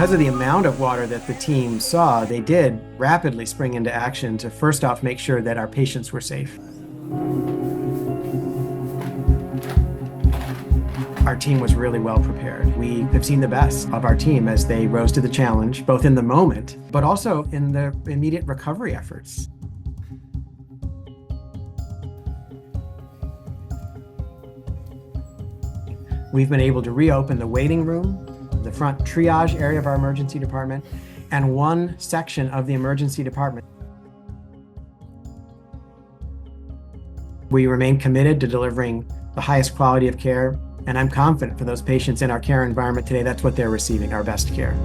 Because of the amount of water that the team saw, they did rapidly spring into action to first off make sure that our patients were safe. Our team was really well prepared. We have seen the best of our team as they rose to the challenge, both in the moment, but also in the immediate recovery efforts. We've been able to reopen the waiting room, the front triage area of our emergency department, and one section of the emergency department. We remain committed to delivering the highest quality of care, and I'm confident for those patients in our care environment today, that's what they're receiving, our best care.